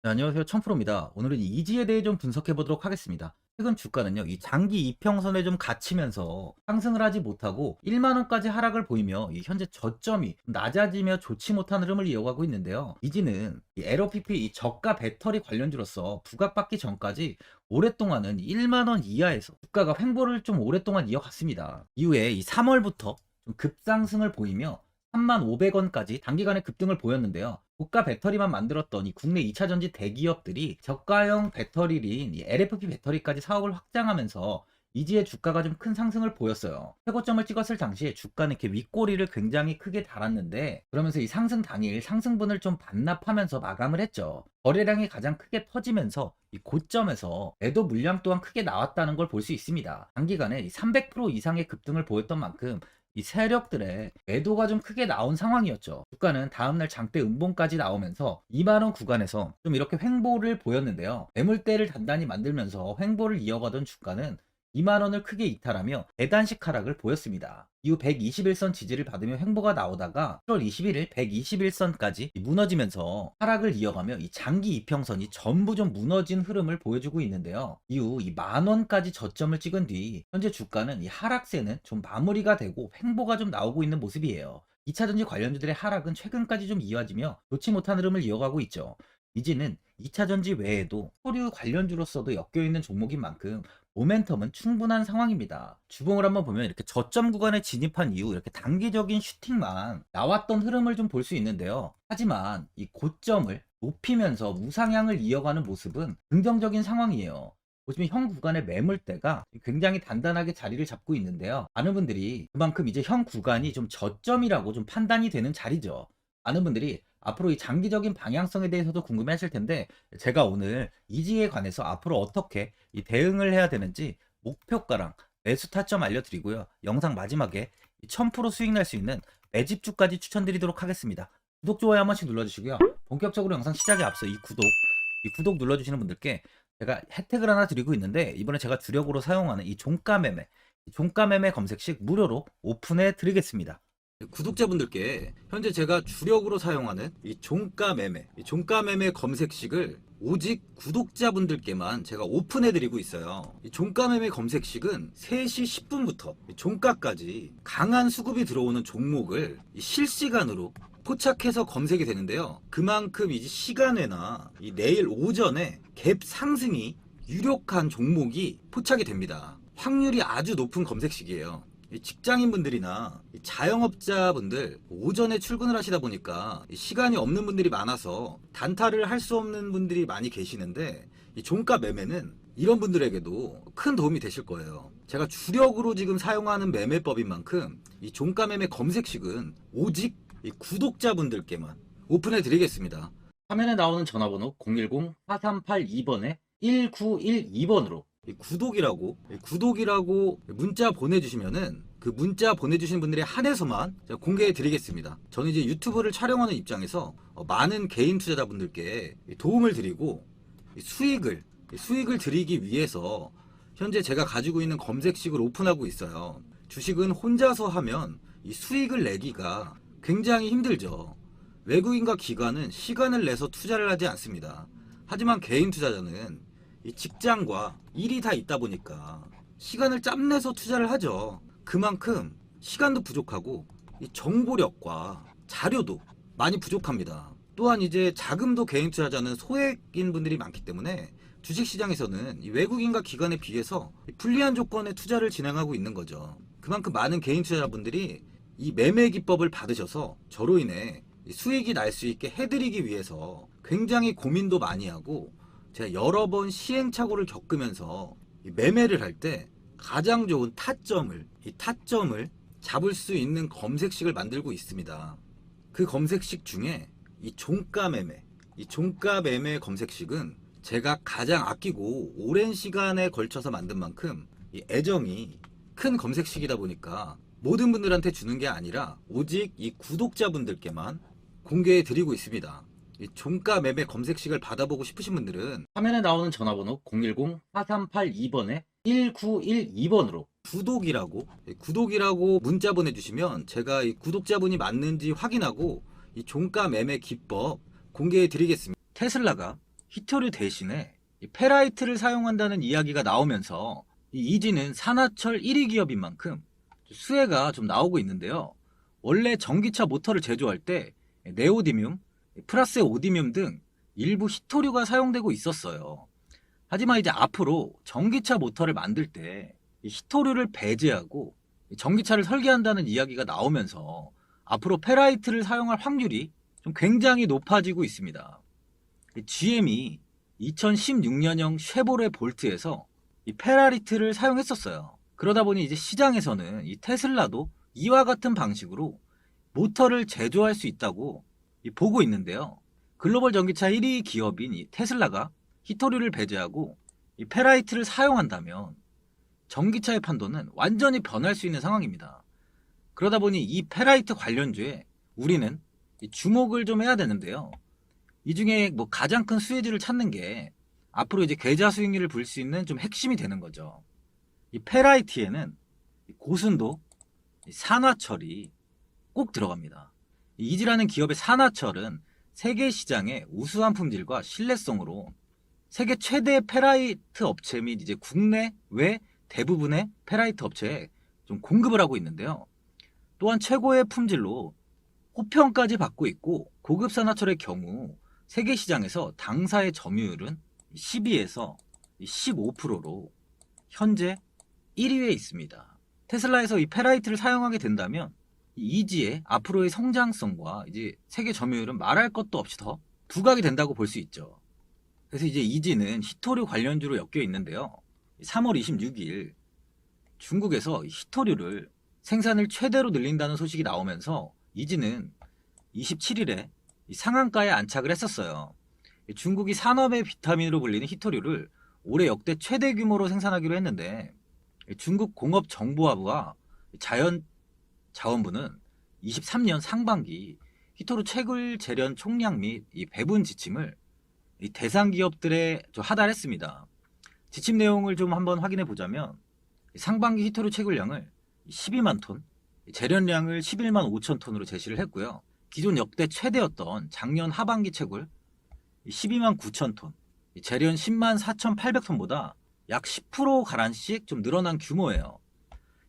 네, 안녕하세요. 천프로입니다. 오늘은 이지에 대해 좀 분석해 보도록 하겠습니다. 최근 주가는요, 이 장기 이평선에 좀 갇히면서 상승을 하지 못하고 1만 원까지 하락을 보이며 이 현재 저점이 낮아지며 좋지 못한 흐름을 이어가고 있는데요. 이지는 이 LOPP 이 저가 배터리 관련주로서 부각받기 전까지 오랫동안은 1만 원 이하에서 주가가 횡보를 좀 오랫동안 이어갔습니다. 이후에 이 3월부터 좀 급상승을 보이며 35,500원까지 단기간에 급등을 보였는데요. 고가 배터리만 만들었던 이 국내 2차 전지 대기업들이 저가형 배터리인 이 LFP 배터리까지 사업을 확장하면서 이지의 주가가 좀 큰 상승을 보였어요. 최고점을 찍었을 당시에 주가는 이렇게 윗꼬리를 굉장히 크게 달았는데, 그러면서 이 상승 당일 상승분을 좀 반납하면서 마감을 했죠. 거래량이 가장 크게 터지면서 이 고점에서 매도 물량 또한 크게 나왔다는 걸 볼 수 있습니다. 단기간에 300% 이상의 급등을 보였던 만큼 이 세력들의 매도가 좀 크게 나온 상황이었죠. 주가는 다음날 장대 음봉까지 나오면서 2만 원 구간에서 좀 이렇게 횡보를 보였는데요. 매물대를 단단히 만들면서 횡보를 이어가던 주가는 2만 원을 크게 이탈하며 계단식 하락을 보였습니다. 이후 121선 지지를 받으며 횡보가 나오다가 7월 21일 121선까지 무너지면서 하락을 이어가며 이 장기 이평선이 전부 좀 무너진 흐름을 보여주고 있는데요. 이후 이 만원까지 저점을 찍은 뒤 현재 주가는 이 하락세는 좀 마무리가 되고 횡보가 좀 나오고 있는 모습이에요. 2차전지 관련주들의 하락은 최근까지 좀 이어지며 좋지 못한 흐름을 이어가고 있죠. 이지는 2차전지 외에도 소류 관련주로서도 엮여있는 종목인 만큼 모멘텀은 충분한 상황입니다. 주봉을 한번 보면 이렇게 저점 구간에 진입한 이후 이렇게 단기적인 슈팅만 나왔던 흐름을 좀 볼 수 있는데요. 하지만 이 고점을 높이면서 우상향을 이어가는 모습은 긍정적인 상황이에요. 보시면 현 구간의 매물대가 굉장히 단단하게 자리를 잡고 있는데요. 많은 분들이 그만큼 이제 현 구간이 좀 저점이라고 좀 판단이 되는 자리죠. 많은 분들이 앞으로 이 장기적인 방향성에 대해서도 궁금해 하실 텐데, 제가 오늘 이지에 관해서 앞으로 어떻게 이 대응을 해야 되는지 목표가랑 매수 타점 알려드리고요. 영상 마지막에 1000% 수익 날 수 있는 매집주까지 추천드리도록 하겠습니다. 구독, 좋아요 한 번씩 눌러주시고요. 본격적으로 영상 시작에 앞서 이 구독 눌러주시는 분들께 제가 혜택을 하나 드리고 있는데, 이번에 제가 주력으로 사용하는 이 종가 매매 검색식 무료로 오픈해 드리겠습니다. 구독자분들께 현재 제가 주력으로 사용하는 이 종가 매매 검색식을 오직 구독자분들께만 제가 오픈해드리고 있어요. 이 종가 매매 검색식은 3시 10분부터 종가까지 강한 수급이 들어오는 종목을 실시간으로 포착해서 검색이 되는데요. 그만큼 이제 시간외나 이 내일 오전에 갭 상승이 유력한 종목이 포착이 됩니다. 확률이 아주 높은 검색식이에요. 직장인분들이나 자영업자분들 오전에 출근을 하시다 보니까 시간이 없는 분들이 많아서 단타를 할 수 없는 분들이 많이 계시는데, 이 종가 매매는 이런 분들에게도 큰 도움이 되실 거예요. 제가 주력으로 지금 사용하는 매매법인 만큼 이 종가 매매 검색식은 오직 이 구독자분들께만 오픈해 드리겠습니다. 화면에 나오는 전화번호 010-4382번에 1912번으로 구독이라고 문자 보내주시면은 그 문자 보내주신 분들에 한해서만 공개해 드리겠습니다. 저는 이제 유튜브를 촬영하는 입장에서 많은 개인 투자자분들께 도움을 드리고 수익을 드리기 위해서 현재 제가 가지고 있는 검색식을 오픈하고 있어요. 주식은 혼자서 하면 이 수익을 내기가 굉장히 힘들죠. 외국인과 기관은 시간을 내서 투자를 하지 않습니다. 하지만 개인 투자자는 이 직장과 일이 다 있다 보니까 시간을 짬내서 투자를 하죠. 그만큼 시간도 부족하고 이 정보력과 자료도 많이 부족합니다. 또한 이제 자금도 개인 투자자는 소액인 분들이 많기 때문에 주식시장에서는 이 외국인과 기관에 비해서 불리한 조건의 투자를 진행하고 있는 거죠. 그만큼 많은 개인 투자자분들이 이 매매 기법을 받으셔서 저로 인해 수익이 날 수 있게 해드리기 위해서 굉장히 고민도 많이 하고, 제가 여러 번 시행착오를 겪으면서 매매를 할 때 가장 좋은 타점을 잡을 수 있는 검색식을 만들고 있습니다. 그 검색식 중에 이 종가 매매 검색식은 제가 가장 아끼고 오랜 시간에 걸쳐서 만든 만큼 이 애정이 큰 검색식이다 보니까 모든 분들한테 주는 게 아니라 오직 이 구독자분들께만 공개해 드리고 있습니다. 이 종가 매매 검색식을 받아보고 싶으신 분들은 화면에 나오는 전화번호 010-4382번에 1912번으로 구독이라고 문자 보내주시면 제가 이 구독자분이 맞는지 확인하고 이 종가 매매 기법 공개해 드리겠습니다. 테슬라가 히토류 대신에 이 페라이트를 사용한다는 이야기가 나오면서 이 이지는 산화철 1위 기업인 만큼 수혜가 좀 나오고 있는데요. 원래 전기차 모터를 제조할 때 네오디뮴, 플러스 오디뮴 등 일부 히토류가 사용되고 있었어요. 하지만 이제 앞으로 전기차 모터를 만들 때 히토류를 배제하고 전기차를 설계한다는 이야기가 나오면서 앞으로 페라이트를 사용할 확률이 좀 굉장히 높아지고 있습니다. GM이 2016년형 쉐보레 볼트에서 이 페라리트를 사용했었어요. 그러다 보니 이제 시장에서는 이 테슬라도 이와 같은 방식으로 모터를 제조할 수 있다고 보고 있는데요. 글로벌 전기차 1위 기업인 이 테슬라가 히토류를 배제하고 이 페라이트를 사용한다면 전기차의 판도는 완전히 변할 수 있는 상황입니다. 그러다 보니 이 페라이트 관련주에 우리는 주목을 좀 해야 되는데요. 이 중에 뭐 가장 큰 수혜주를 찾는 게 앞으로 이제 계좌 수익률을 볼 수 있는 좀 핵심이 되는 거죠. 이 페라이트에는 고순도 산화철이 꼭 들어갑니다. 이지라는 기업의 산화철은 세계 시장의 우수한 품질과 신뢰성으로 세계 최대 페라이트 업체 및 이제 국내외 대부분의 페라이트 업체에 좀 공급을 하고 있는데요. 또한 최고의 품질로 호평까지 받고 있고, 고급 산화철의 경우 세계 시장에서 당사의 점유율은 12에서 15%로 현재 1위에 있습니다. 테슬라에서 이 페라이트를 사용하게 된다면 이 이지의 앞으로의 성장성과 이제 세계 점유율은 말할 것도 없이 더 부각이 된다고 볼 수 있죠. 그래서 이제 이지는 히토류 관련주로 엮여 있는데요. 3월 26일 중국에서 히토류를 생산을 최대로 늘린다는 소식이 나오면서 이지는 27일에 상한가에 안착을 했었어요. 중국이 산업의 비타민으로 불리는 히토류를 올해 역대 최대 규모로 생산하기로 했는데, 중국 공업정보화부와 자연자원부는 23년 상반기 히토류 채굴 재련 총량 및 이 배분 지침을 대상 기업들에 하달했습니다. 지침 내용을 좀 한번 확인해 보자면, 상반기 히토류 채굴량을 12만 톤, 재련량을 11만 5천 톤으로 제시를 했고요. 기존 역대 최대였던 작년 하반기 채굴 12만 9천 톤, 재련 10만 4,800톤보다 약 10%가량씩 좀 늘어난 규모예요.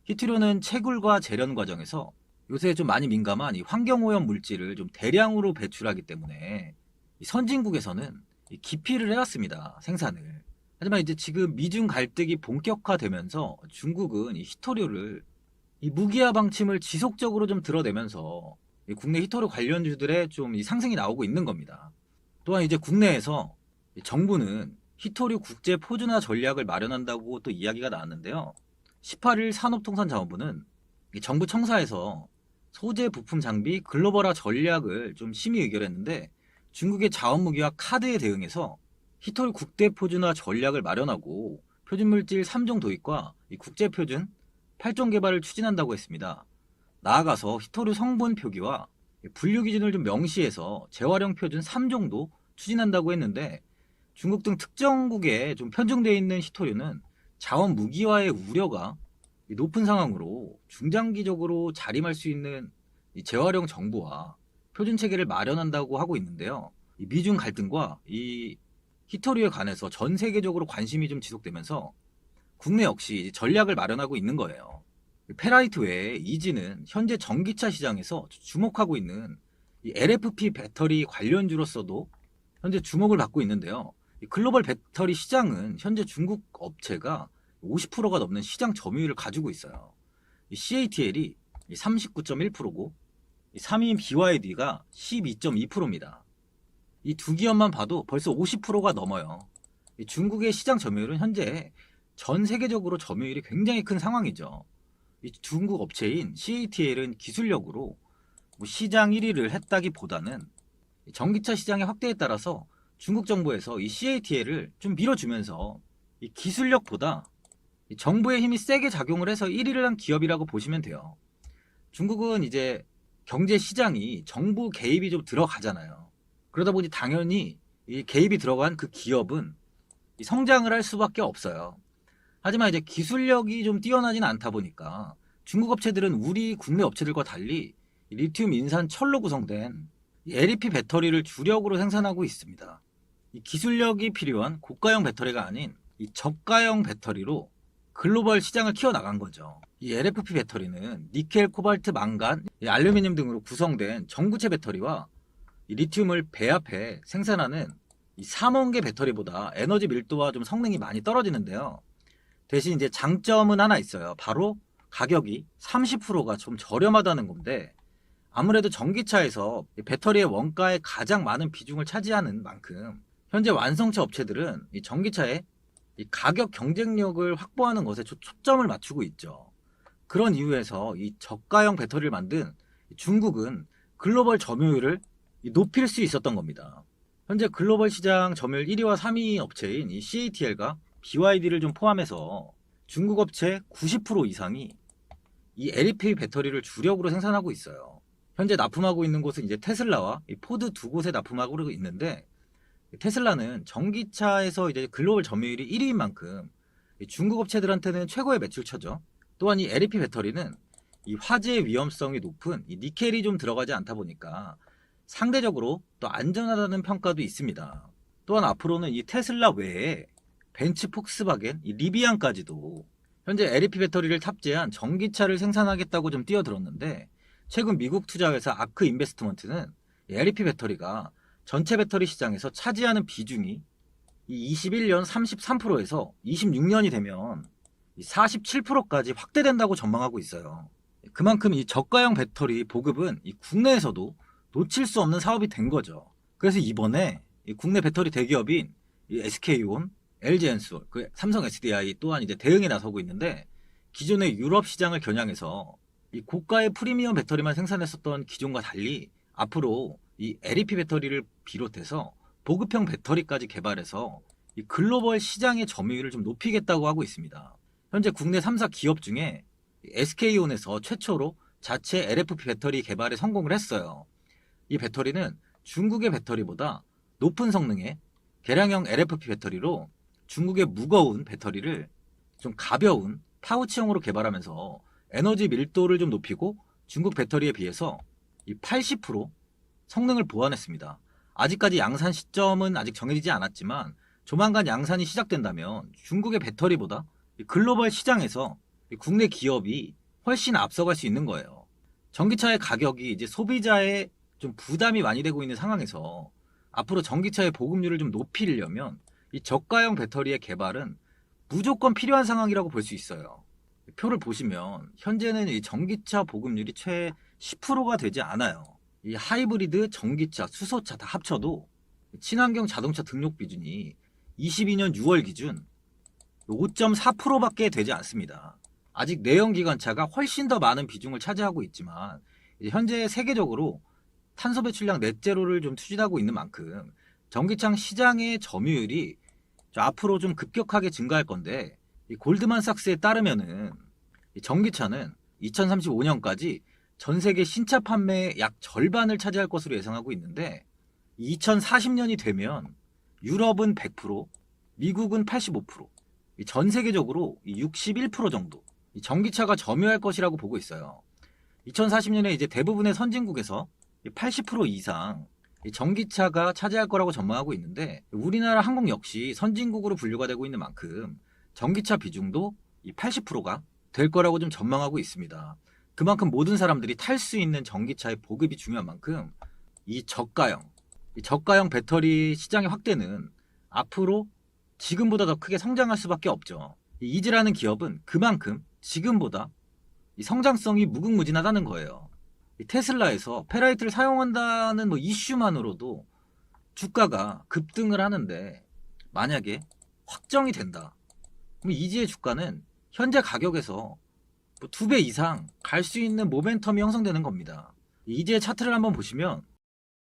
히토류는 채굴과 재련 과정에서 요새 좀 많이 민감한 이 환경오염 물질을 좀 대량으로 배출하기 때문에 이 선진국에서는 기피를 해왔습니다, 생산을. 하지만 이제 지금 미중 갈등이 본격화되면서 중국은 이 히토류를 이 무기화 방침을 지속적으로 좀 드러내면서 이 국내 히토류 관련주들의 좀 이 상승이 나오고 있는 겁니다. 또한 이제 국내에서 정부는 히토류 국제 표준화 전략을 마련한다고 또 이야기가 나왔는데요. 18일 산업통상자원부는 정부 청사에서 소재 부품 장비 글로벌화 전략을 좀 심의 의결했는데, 중국의 자원무기와 카드에 대응해서 히토류 국대 표준화 전략을 마련하고 표준물질 3종 도입과 이 국제표준 8종 개발을 추진한다고 했습니다. 나아가서 히토류 성분 표기와 분류 기준을 좀 명시해서 재활용 표준 3종도 추진한다고 했는데, 중국 등 특정국에 좀 편중되어 있는 히토류는 자원 무기화의 우려가 높은 상황으로 중장기적으로 자림할 수 있는 이 재활용 정보와 표준 체계를 마련한다고 하고 있는데요. 이 미중 갈등과 이 히토류에 관해서 전 세계적으로 관심이 좀 지속되면서 국내 역시 전략을 마련하고 있는 거예요. 페라이트 외에 이지는 현재 전기차 시장에서 주목하고 있는 이 LFP 배터리 관련주로서도 현재 주목을 받고 있는데요. 이 글로벌 배터리 시장은 현재 중국 업체가 50%가 넘는 시장 점유율을 가지고 있어요. 이 CATL이 39.1%고 3위인 BYD가 12.2%입니다. 이 두 기업만 봐도 벌써 50%가 넘어요. 이 중국의 시장 점유율은 현재 전 세계적으로 점유율이 굉장히 큰 상황이죠. 이 중국 업체인 CATL은 기술력으로 시장 1위를 했다기보다는 전기차 시장의 확대에 따라서 중국 정부에서 이 CATL을 좀 밀어주면서 이 기술력보다 이 정부의 힘이 세게 작용을 해서 1위를 한 기업이라고 보시면 돼요. 중국은 이제 경제 시장이 정부 개입이 좀 들어가잖아요. 그러다 보니 당연히 이 개입이 들어간 그 기업은 이 성장을 할 수밖에 없어요. 하지만 이제 기술력이 좀 뛰어나진 않다 보니까 중국 업체들은 우리 국내 업체들과 달리 리튬 인산 철로 구성된 LEP 배터리를 주력으로 생산하고 있습니다. 이 기술력이 필요한 고가형 배터리가 아닌 이 저가형 배터리로 글로벌 시장을 키워나간 거죠. 이 LFP 배터리는 니켈, 코발트, 망간, 이 알루미늄 등으로 구성된 전구체 배터리와 이 리튬을 배합해 생산하는 이 삼원계 배터리보다 에너지 밀도와 좀 성능이 많이 떨어지는데요. 대신 이제 장점은 하나 있어요. 바로 가격이 30%가 좀 저렴하다는 건데, 아무래도 전기차에서 배터리의 원가에 가장 많은 비중을 차지하는 만큼 현재 완성차 업체들은 이 전기차의 이 가격 경쟁력을 확보하는 것에 초점을 맞추고 있죠. 그런 이유에서 이 저가형 배터리를 만든 중국은 글로벌 점유율을 높일 수 있었던 겁니다. 현재 글로벌 시장 점유율 1위와 3위 업체인 이 CATL과 BYD를 좀 포함해서 중국 업체 90% 이상이 이 LFP 배터리를 주력으로 생산하고 있어요. 현재 납품하고 있는 곳은 이제 테슬라와 이 포드 두 곳에 납품하고 있는데, 테슬라는 전기차에서 이제 글로벌 점유율이 1위인 만큼 중국 업체들한테는 최고의 매출처죠. 또한 이 LFP 배터리는 이 화재 위험성이 높은 이 니켈이 좀 들어가지 않다 보니까 상대적으로 또 안전하다는 평가도 있습니다. 또한 앞으로는 이 테슬라 외에 벤츠, 폭스바겐, 이 리비안까지도 현재 LFP 배터리를 탑재한 전기차를 생산하겠다고 좀 뛰어들었는데, 최근 미국 투자회사 아크 인베스트먼트는 LFP 배터리가 전체 배터리 시장에서 차지하는 비중이 이 21년 33%에서 26년이 되면 47%까지 확대된다고 전망하고 있어요. 그만큼 이 저가형 배터리 보급은 이 국내에서도 놓칠 수 없는 사업이 된 거죠. 그래서 이번에 이 국내 배터리 대기업인 이 SK온, LG엔솔, 그 삼성 SDI 또한 이제 대응에 나서고 있는데, 기존의 유럽 시장을 겨냥해서 이 고가의 프리미엄 배터리만 생산했었던 기존과 달리 앞으로 이 LFP 배터리를 비롯해서 보급형 배터리까지 개발해서 이 글로벌 시장의 점유율을 좀 높이겠다고 하고 있습니다. 현재 국내 3사 기업 중에 SK온에서 최초로 자체 LFP 배터리 개발에 성공을 했어요. 이 배터리는 중국의 배터리보다 높은 성능의 개량형 LFP 배터리로 중국의 무거운 배터리를 좀 가벼운 파우치형으로 개발하면서 에너지 밀도를 좀 높이고 중국 배터리에 비해서 이 80% 성능을 보완했습니다. 아직까지 양산 시점은 아직 정해지지 않았지만 조만간 양산이 시작된다면 중국의 배터리보다 글로벌 시장에서 국내 기업이 훨씬 앞서갈 수 있는 거예요. 전기차의 가격이 이제 소비자의 좀 부담이 많이 되고 있는 상황에서 앞으로 전기차의 보급률을 좀 높이려면 이 저가형 배터리의 개발은 무조건 필요한 상황이라고 볼 수 있어요. 표를 보시면 현재는 이 전기차 보급률이 최 10%가 되지 않아요. 이 하이브리드, 전기차, 수소차 다 합쳐도 친환경 자동차 등록 비중이 22년 6월 기준 5.4%밖에 되지 않습니다. 아직 내연기관차가 훨씬 더 많은 비중을 차지하고 있지만 현재 세계적으로 탄소 배출량 넷제로를 좀 추진하고 있는 만큼 전기차 시장의 점유율이 앞으로 좀 급격하게 증가할 건데, 이 골드만삭스에 따르면은 이 전기차는 2035년까지 전 세계 신차 판매의 약 절반을 차지할 것으로 예상하고 있는데, 2040년이 되면 유럽은 100%, 미국은 85%, 전 세계적으로 61% 정도 이 전기차가 점유할 것이라고 보고 있어요. 2040년에 이제 대부분의 선진국에서 80% 이상 전기차가 차지할 거라고 전망하고 있는데, 우리나라 한국 역시 선진국으로 분류가 되고 있는 만큼 전기차 비중도 80%가 될 거라고 좀 전망하고 있습니다. 그만큼 모든 사람들이 탈 수 있는 전기차의 보급이 중요한 만큼 이 저가형 배터리 시장의 확대는 앞으로 지금보다 더 크게 성장할 수밖에 없죠. 이 이즈라는 기업은 그만큼 지금보다 이 성장성이 무궁무진하다는 거예요. 이 테슬라에서 페라이트를 사용한다는 뭐 이슈만으로도 주가가 급등을 하는데, 만약에 확정이 된다, 그럼 이지의 주가는 현재 가격에서 2배 이상 갈 수 있는 모멘텀이 형성되는 겁니다. 이지의 차트를 한번 보시면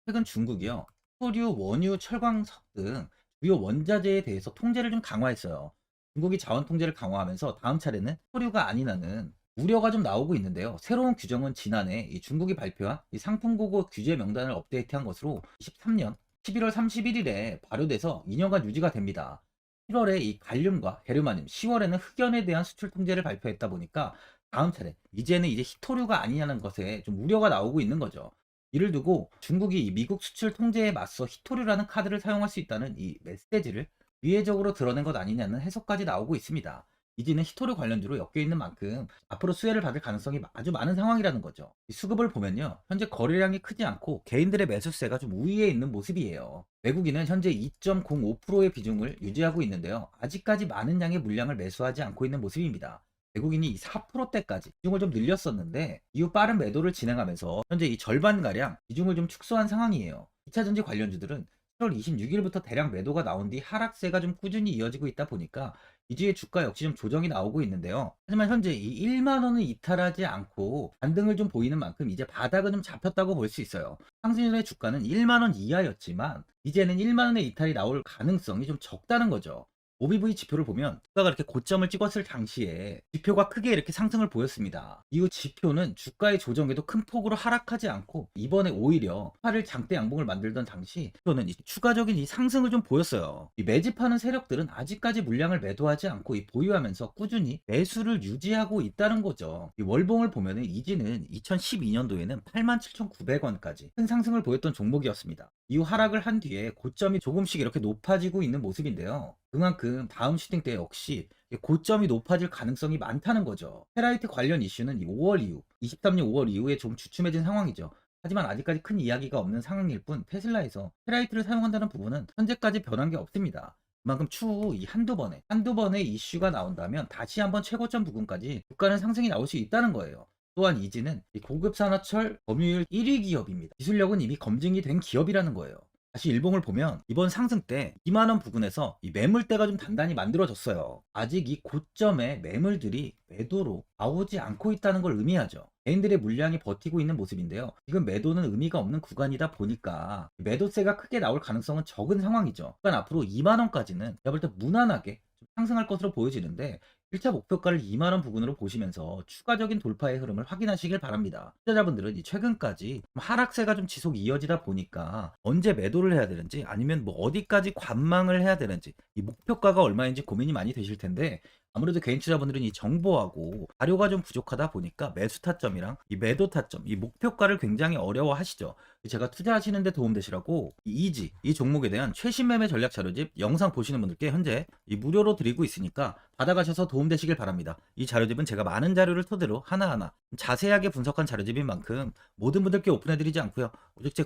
최근 중국이요, 토류, 원유, 철광석 등 주요 원자재에 대해서 통제를 좀 강화했어요. 중국이 자원 통제를 강화하면서 다음 차례는 토류가 아니라는 우려가 좀 나오고 있는데요. 새로운 규정은 지난해 이 중국이 발표한 이 상품 보고 규제 명단을 업데이트한 것으로 23년 11월 31일에 발효돼서 2년간 유지가 됩니다. 7월에 이 갈륨과 게르마늄, 10월에는 흑연에 대한 수출 통제를 발표했다 보니까 다음 차례 이제는 히토류가 아니냐는 것에 좀 우려가 나오고 있는 거죠. 이를 두고 중국이 이 미국 수출 통제에 맞서 히토류라는 카드를 사용할 수 있다는 이 메시지를 위해적으로 드러낸 것 아니냐는 해석까지 나오고 있습니다. 이지는 히토류 관련주로 엮여 있는 만큼 앞으로 수혜를 받을 가능성이 아주 많은 상황이라는 거죠. 이 수급을 보면요, 현재 거래량이 크지 않고 개인들의 매수세가 좀 우위에 있는 모습이에요. 외국인은 현재 2.05%의 비중을 유지하고 있는데요, 아직까지 많은 양의 물량을 매수하지 않고 있는 모습입니다. 외국인이 이 4%대까지 비중을 좀 늘렸었는데 이후 빠른 매도를 진행하면서 현재 이 절반가량 비중을 좀 축소한 상황이에요. 2차전지 관련주들은 7월 26일부터 대량 매도가 나온 뒤 하락세가 좀 꾸준히 이어지고 있다 보니까 이 주의 주가 역시 좀 조정이 나오고 있는데요. 하지만 현재 이 1만 원을 이탈하지 않고 반등을 좀 보이는 만큼 이제 바닥은 좀 잡혔다고 볼 수 있어요. 상승률의 주가는 1만 원 이하였지만 이제는 1만 원의 이탈이 나올 가능성이 좀 적다는 거죠. OBV 지표를 보면 주가가 이렇게 고점을 찍었을 당시에 지표가 크게 이렇게 상승을 보였습니다. 이후 지표는 주가의 조정에도 큰 폭으로 하락하지 않고 이번에 오히려 팔을 장대 양봉을 만들던 당시 지표는 추가적인 이 상승을 좀 보였어요. 이 매집하는 세력들은 아직까지 물량을 매도하지 않고 보유하면서 꾸준히 매수를 유지하고 있다는 거죠. 이 월봉을 보면은 이지는 2012년도에는 87,900원까지 큰 상승을 보였던 종목이었습니다. 이후 하락을 한 뒤에 고점이 조금씩 이렇게 높아지고 있는 모습인데요. 그만큼 다음 슈팅 때 역시 고점이 높아질 가능성이 많다는 거죠. 페라이트 관련 이슈는 5월 이후, 23년 5월 이후에 좀 주춤해진 상황이죠. 하지만 아직까지 큰 이야기가 없는 상황일 뿐 테슬라에서 페라이트를 사용한다는 부분은 현재까지 변한 게 없습니다. 그만큼 추후 이 한두 번의 이슈가 나온다면 다시 한번 최고점 부근까지 주가는 상승이 나올 수 있다는 거예요. 또한 이지는 고급 산화철 점유율 1위 기업입니다. 기술력은 이미 검증이 된 기업이라는 거예요. 다시 일봉을 보면 이번 상승 때 2만원 부근에서 이 매물대가 좀 단단히 만들어졌어요. 아직 이 고점의 매물들이 매도로 나오지 않고 있다는 걸 의미하죠. 개인들의 물량이 버티고 있는 모습인데요. 지금 매도는 의미가 없는 구간이다 보니까 매도세가 크게 나올 가능성은 적은 상황이죠. 그러니까 앞으로 2만원까지는 제가 볼 때 무난하게 좀 상승할 것으로 보여지는데 1차 목표가를 2만원 부근으로 보시면서 추가적인 돌파의 흐름을 확인하시길 바랍니다. 투자자분들은 최근까지 하락세가 좀 지속 이어지다 보니까 언제 매도를 해야 되는지 아니면 뭐 어디까지 관망을 해야 되는지 이 목표가가 얼마인지 고민이 많이 되실 텐데 아무래도 개인 투자분들은 이 정보하고 자료가 좀 부족하다 보니까 매수 타점이랑 이 매도 타점, 이 목표가를 굉장히 어려워 하시죠. 제가 투자하시는 데 도움되시라고 이지, 이 종목에 대한 최신 매매 전략 자료집 영상 보시는 분들께 현재 무료로 드리고 있으니까 받아가셔서 도움되시길 바랍니다. 이 자료집은 제가 많은 자료를 토대로 하나하나 자세하게 분석한 자료집인 만큼 모든 분들께 오픈해드리지 않고요. 오직 제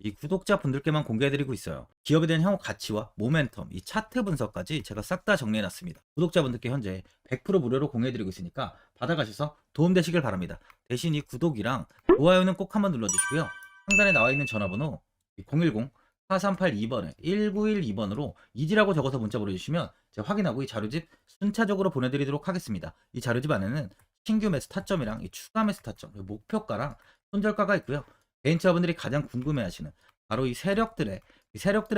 이 구독자 분들께만 공개해드리고 있어요. 기업에 대한 향후 가치와 모멘텀, 이 차트 분석까지 제가 싹 다 정리해놨습니다. 구독자분들께 현재 100% 무료로 공개해드리고 있으니까 받아가셔서 도움되시길 바랍니다. 대신 이 구독이랑 좋아요는 꼭 한번 눌러주시고요. 상단에 나와 있는 전화번호 010-4382번에 1912번으로 이지라고 적어서 문자 보내주시면 제가 확인하고 이 자료집 순차적으로 보내드리도록 하겠습니다. 이 자료집 안에는 신규 매수 타점이랑 이 추가 매수 타점, 목표가랑 손절가가 있고요. 개인투자분들이 가장 궁금해하시는 바로 이 세력들의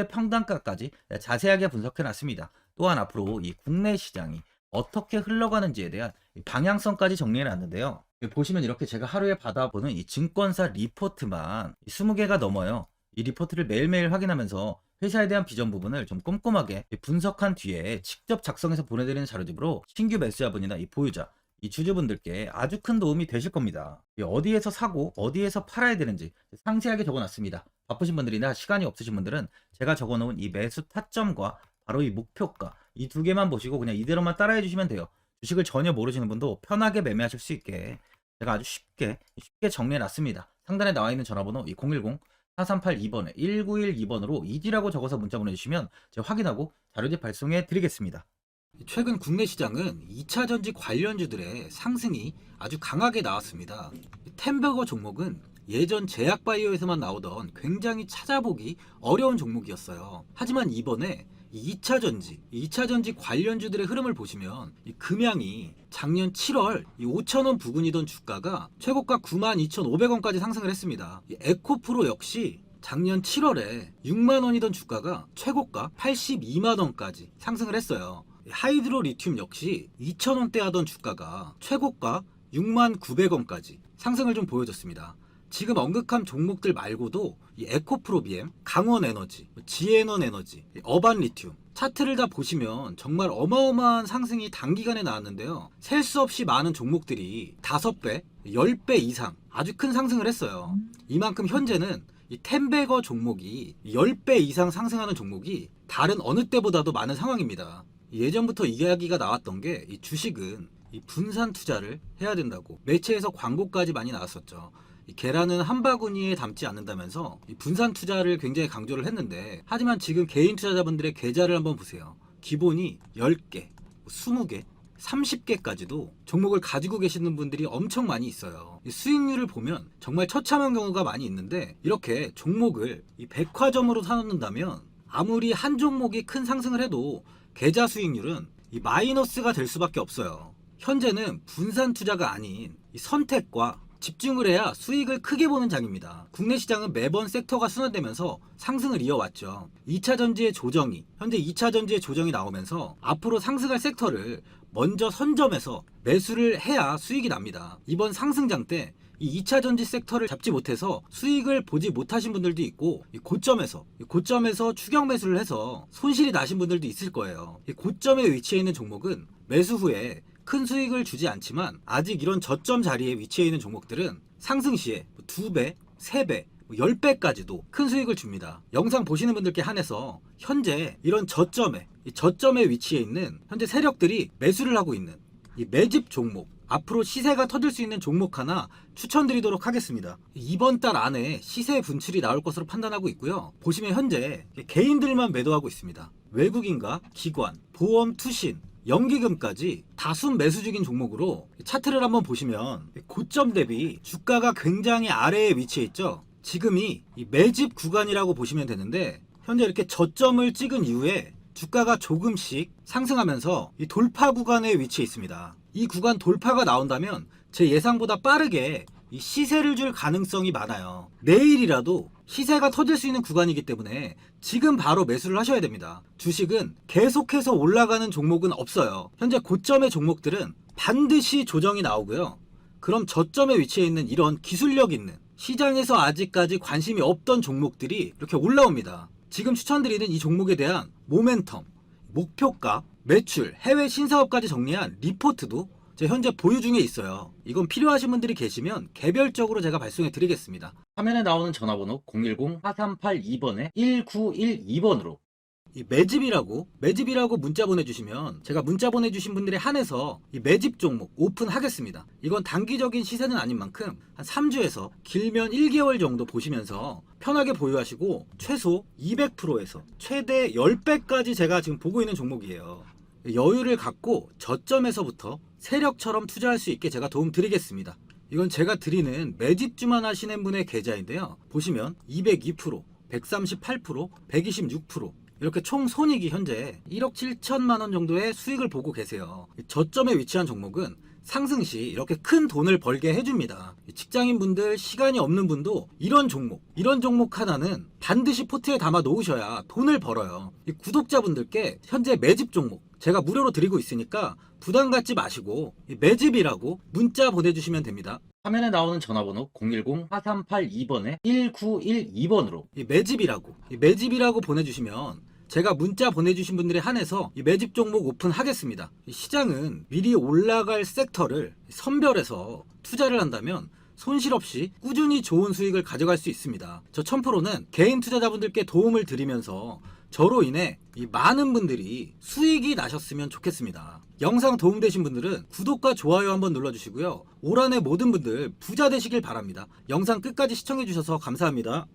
평단가까지 자세하게 분석해놨습니다. 또한 앞으로 이 국내 시장이 어떻게 흘러가는지에 대한 방향성까지 정리해놨는데요. 보시면 이렇게 제가 하루에 받아보는 이 증권사 리포트만 20개가 넘어요. 이 리포트를 매일매일 확인하면서 회사에 대한 비전 부분을 좀 꼼꼼하게 분석한 뒤에 직접 작성해서 보내드리는 자료집으로 신규 매수자분이나 이 보유자, 이 주주분들께 아주 큰 도움이 되실 겁니다. 어디에서 사고 어디에서 팔아야 되는지 상세하게 적어놨습니다. 바쁘신 분들이나 시간이 없으신 분들은 제가 적어놓은 이 매수 타점과 바로 이 목표가 이 두 개만 보시고 그냥 이대로만 따라해 주시면 돼요. 주식을 전혀 모르시는 분도 편하게 매매하실 수 있게 제가 아주 쉽게 정리해놨습니다. 상단에 나와 있는 전화번호 010-4382번에 1912번으로 이지라고 적어서 문자 보내주시면 제가 확인하고 자료집 발송해 드리겠습니다. 최근 국내 시장은 2차 전지 관련주들의 상승이 아주 강하게 나왔습니다. 템버거 종목은 예전 제약바이오에서만 나오던 굉장히 찾아보기 어려운 종목이었어요. 하지만 이번에 2차 전지 관련주들의 흐름을 보시면 이 금양이 작년 7월 5,000원 부근이던 주가가 최고가 92,500원까지 상승을 했습니다. 에코프로 역시 작년 7월에 6만원이던 주가가 최고가 82만원까지 상승을 했어요. 하이드로 리튬 역시 2,000원대 하던 주가가 최고가 69,900원까지 상승을 좀 보여줬습니다. 지금 언급한 종목들 말고도 이 에코프로비엠, 강원에너지, 지에너에너지, 어반리튬 차트를 다 보시면 정말 어마어마한 상승이 단기간에 나왔는데요. 셀 수 없이 많은 종목들이 5배, 10배 이상 아주 큰 상승을 했어요. 이만큼 현재는 이 텐베거 종목이 10배 이상 상승하는 종목이 다른 어느 때보다도 많은 상황입니다. 예전부터 이야기가 나왔던 게 이 주식은 이 분산 투자를 해야 된다고 매체에서 광고까지 많이 나왔었죠. 이 계란은 한 바구니에 담지 않는다면서 이 분산 투자를 굉장히 강조를 했는데, 하지만 지금 개인 투자자분들의 계좌를 한번 보세요. 기본이 10개, 20개, 30개까지도 종목을 가지고 계시는 분들이 엄청 많이 있어요. 이 수익률을 보면 정말 처참한 경우가 많이 있는데, 이렇게 종목을 이 백화점으로 사놓는다면 아무리 한 종목이 큰 상승을 해도 계좌 수익률은 이 마이너스가 될 수밖에 없어요. 현재는 분산 투자가 아닌 이 선택과 집중을 해야 수익을 크게 보는 장입니다. 국내 시장은 매번 섹터가 순환되면서 상승을 이어왔죠. 2차 전지의 조정이, 현재 2차 전지의 조정이 나오면서 앞으로 상승할 섹터를 먼저 선점해서 매수를 해야 수익이 납니다. 이번 상승장 때 이 2차 전지 섹터를 잡지 못해서 수익을 보지 못하신 분들도 있고, 이 고점에서 추격 매수를 해서 손실이 나신 분들도 있을 거예요. 이 고점에 위치해 있는 종목은 매수 후에 큰 수익을 주지 않지만, 아직 이런 저점 자리에 위치해 있는 종목들은 상승 시에 2배, 3배, 10배까지도 큰 수익을 줍니다. 영상 보시는 분들께 한해서 현재 이런 저점에 위치해 있는 현재 세력들이 매수를 하고 있는 이 매집 종목, 앞으로 시세가 터질 수 있는 종목 하나 추천드리도록 하겠습니다. 이번 달 안에 시세 분출이 나올 것으로 판단하고 있고요. 보시면 현재 개인들만 매도하고 있습니다. 외국인과 기관, 보험, 투신, 연기금까지 다수 매수 중인 종목으로 차트를 한번 보시면 고점 대비 주가가 굉장히 아래에 위치해 있죠. 지금이 이 매집 구간이라고 보시면 되는데, 현재 이렇게 저점을 찍은 이후에 주가가 조금씩 상승하면서 이 돌파 구간에 위치해 있습니다. 이 구간 돌파가 나온다면 제 예상보다 빠르게 이 시세를 줄 가능성이 많아요. 내일이라도 시세가 터질 수 있는 구간이기 때문에 지금 바로 매수를 하셔야 됩니다. 주식은 계속해서 올라가는 종목은 없어요. 현재 고점의 종목들은 반드시 조정이 나오고요. 그럼 저점에 위치해 있는 이런 기술력 있는, 시장에서 아직까지 관심이 없던 종목들이 이렇게 올라옵니다. 지금 추천드리는 이 종목에 대한 모멘텀, 목표가, 매출, 해외 신사업까지 정리한 리포트도 제 현재 보유 중에 있어요. 이건 필요하신 분들이 계시면 개별적으로 제가 발송해 드리겠습니다. 화면에 나오는 전화번호 010-4382번에 1912번으로 이 매집이라고 문자 보내주시면 제가 문자 보내주신 분들에 한해서 이 매집 종목 오픈하겠습니다. 이건 단기적인 시세는 아닌 만큼 한 3주에서 길면 1개월 정도 보시면서 편하게 보유하시고, 최소 200%에서 최대 10배까지 제가 지금 보고 있는 종목이에요. 여유를 갖고 저점에서부터 세력처럼 투자할 수 있게 제가 도움 드리겠습니다. 이건 제가 드리는 매집주만 하시는 분의 계좌인데요. 보시면 202%, 138%, 126%, 이렇게 총 손익이 현재 1억 7천만 원 정도의 수익을 보고 계세요. 저점에 위치한 종목은 상승 시 이렇게 큰 돈을 벌게 해줍니다. 직장인분들, 시간이 없는 분도 이런 종목 하나는 반드시 포트에 담아 놓으셔야 돈을 벌어요. 구독자분들께 현재 매집 종목 제가 무료로 드리고 있으니까 부담 갖지 마시고 매집이라고 문자 보내주시면 됩니다. 화면에 나오는 전화번호 010-4382번에 1912번으로 매집이라고 보내주시면 제가 문자 보내주신 분들에 한해서 이 매집 종목 오픈하겠습니다. 시장은 미리 올라갈 섹터를 선별해서 투자를 한다면 손실 없이 꾸준히 좋은 수익을 가져갈 수 있습니다. 저 1000%는 개인 투자자분들께 도움을 드리면서 저로 인해 이 많은 분들이 수익이 나셨으면 좋겠습니다. 영상 도움되신 분들은 구독과 좋아요 한번 눌러주시고요. 올 한해 모든 분들 부자 되시길 바랍니다. 영상 끝까지 시청해주셔서 감사합니다.